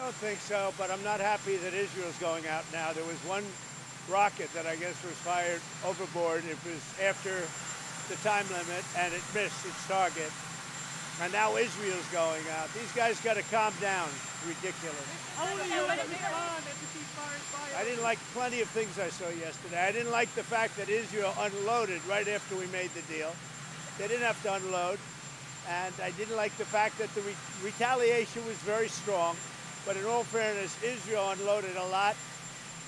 don't think so, but I'm not happy that Israel's going out now. There was one rocket that I guess was fired overboard. It was after the time limit, and it missed its target. And now Israel's going out. These guys got to calm down. Ridiculous. I didn't like plenty of things I saw yesterday. I didn't like the fact that Israel unloaded right after we made the deal. They didn't have to unload. And I didn't like the fact that the retaliation was very strong. But in all fairness, Israel unloaded a lot.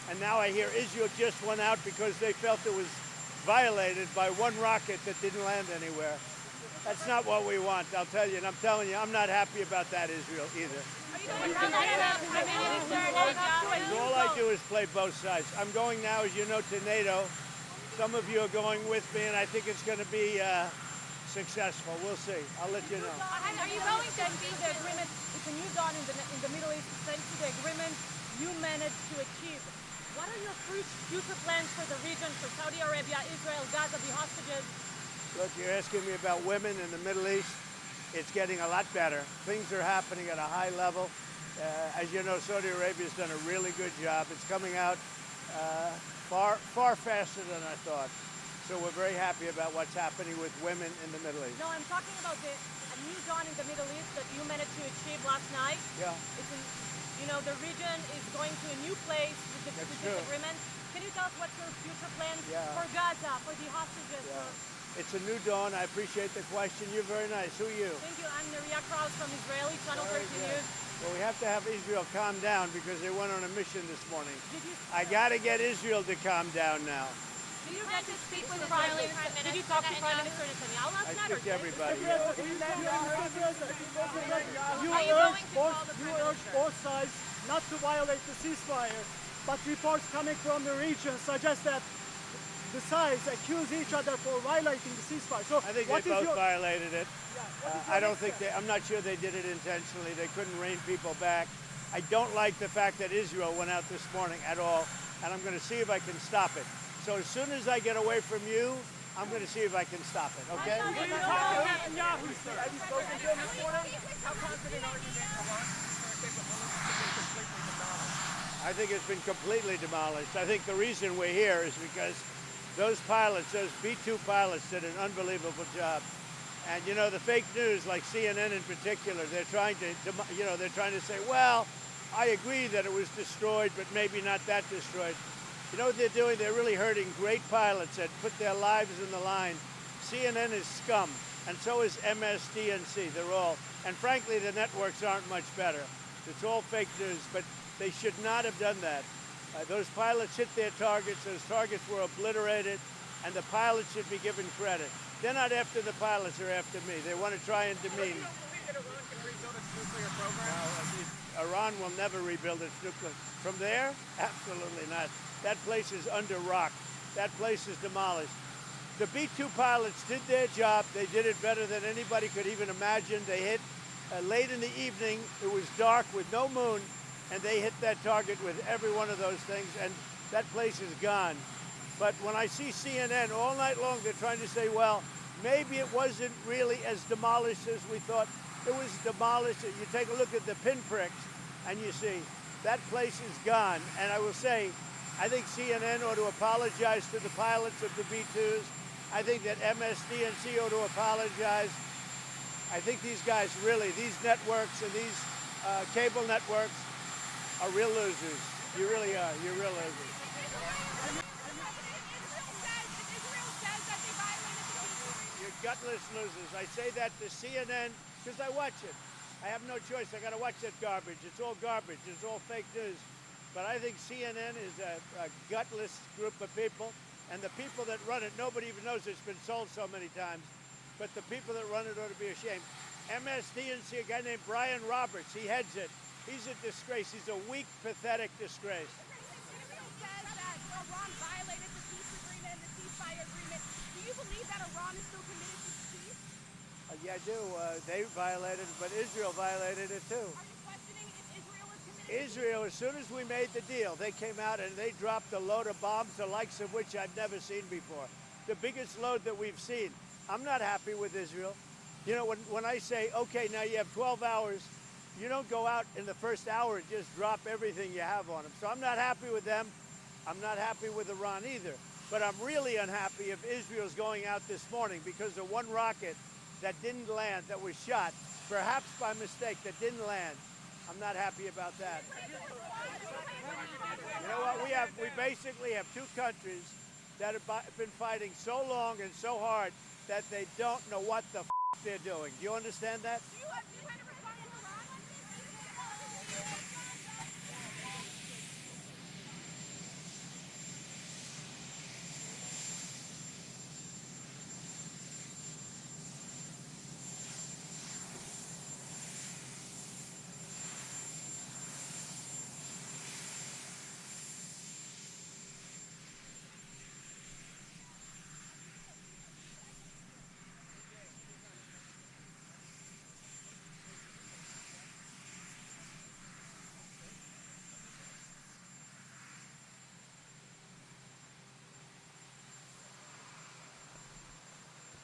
And now I hear Israel just went out because they felt it was violated by one rocket that didn't land anywhere. That's not what we want, I'll tell you. And I'm telling you, I'm not happy about that, Israel, either. All I do is play both sides. I'm going now, as you know, to NATO. Some of you are going with me, and I think it's going to be successful. We'll see. I'll let you know. Are you going to see the agreement? It's a new dawn in the Middle East, thanks to the agreement you managed to achieve. What are your future plans for the region, for Saudi Arabia, Israel, Gaza, the hostages? Look, you're asking me about women in the Middle East. It's getting a lot better. Things are happening at a high level. As you know, Saudi Arabia's done a really good job. It's coming out far faster than I thought. So we're very happy about what's happening with women in the Middle East. No, I'm talking about a new dawn in the Middle East that you managed to achieve last night. Yeah. The region is going to a new place with this agreement. Can you tell us what's your future plans for Gaza, for the hostages? Yeah. It's a new dawn. I appreciate the question. You're very nice. Who are you? Thank you. I'm Neria Kraus from Israeli Channel 13 News. Well, we have to have Israel calm down because they went on a mission this morning. I got to get Israel to calm down now. Did you get to speak with the Prime Minister? Did you talk to Prime Minister Netanyahu last night? I speak to everybody. You urge both sides not to violate the ceasefire, but reports coming from the region suggest that the sides accuse each other for violating the ceasefire. So I think they both violated it. I'm not sure they did it intentionally. They couldn't rein people back. I don't like the fact that Israel went out this morning at all, and I'm going to see if I can stop it. So as soon as I get away from you, I'm going to see if I can stop it, okay? Have you spoken to him this morning? How confident are you that Iran is completely demolished? I think it's been completely demolished. I think the reason we're here is because those pilots, those B-2 pilots, did an unbelievable job. And you know, the fake news, like CNN in particular, they're trying to say, well, I agree that it was destroyed, but maybe not that destroyed. You know what they're doing? They're really hurting great pilots that put their lives in the line. CNN is scum, and so is MSDNC. They're all, and frankly, the networks aren't much better. It's all fake news, but they should not have done that. Those pilots hit their targets. Those targets were obliterated, and the pilots should be given credit. They're not after the pilots, they're after me. They want to try and demean. Do you believe that Iran can rebuild its nuclear program? No, Iran will never rebuild its nuclear. From there? Absolutely not. That place is under rock. That place is demolished. The B-2 pilots did their job. They did it better than anybody could even imagine. They hit late in the evening. It was dark with no moon, and they hit that target with every one of those things, and that place is gone. But when I see CNN all night long, they're trying to say, well, maybe it wasn't really as demolished as we thought. It was demolished. You take a look at the pinpricks, and you see that place is gone. And I will say, I think CNN ought to apologize to the pilots of the B-2s. I think that MSDNC ought to apologize. I think these guys really, these networks and these cable networks are real losers. You really are. You're real losers. You're gutless losers. I say that to CNN because I watch it. I have no choice. I got to watch that garbage. It's all garbage. It's all fake news. But I think CNN is a gutless group of people, and the people that run it, nobody even knows it's been sold so many times, but the people that run it ought to be ashamed. MSDNC, a guy named Brian Roberts, he heads it. He's a disgrace. He's a weak, pathetic disgrace. Israel says that Iran violated the peace agreement and the ceasefire agreement. Do you believe that Iran is still committed to peace? Yeah, I do. They violated it, but Israel violated it too. Are you questioning if Israel is committed? Israel, as soon as we made the deal, they came out and they dropped a load of bombs, the likes of which I've never seen before. The biggest load that we've seen. I'm not happy with Israel. You know, when I say, okay, now you have 12 hours You don't go out in the first hour and just drop everything you have on them. So I'm not happy with them. I'm not happy with Iran either. But I'm really unhappy if Israel's going out this morning because of one rocket that didn't land, that was shot, perhaps by mistake, that didn't land. I'm not happy about that. You know what? We basically have two countries that have been fighting so long and so hard that they don't know what the they're doing. Do you understand that? Do you have to respond to Iran on this?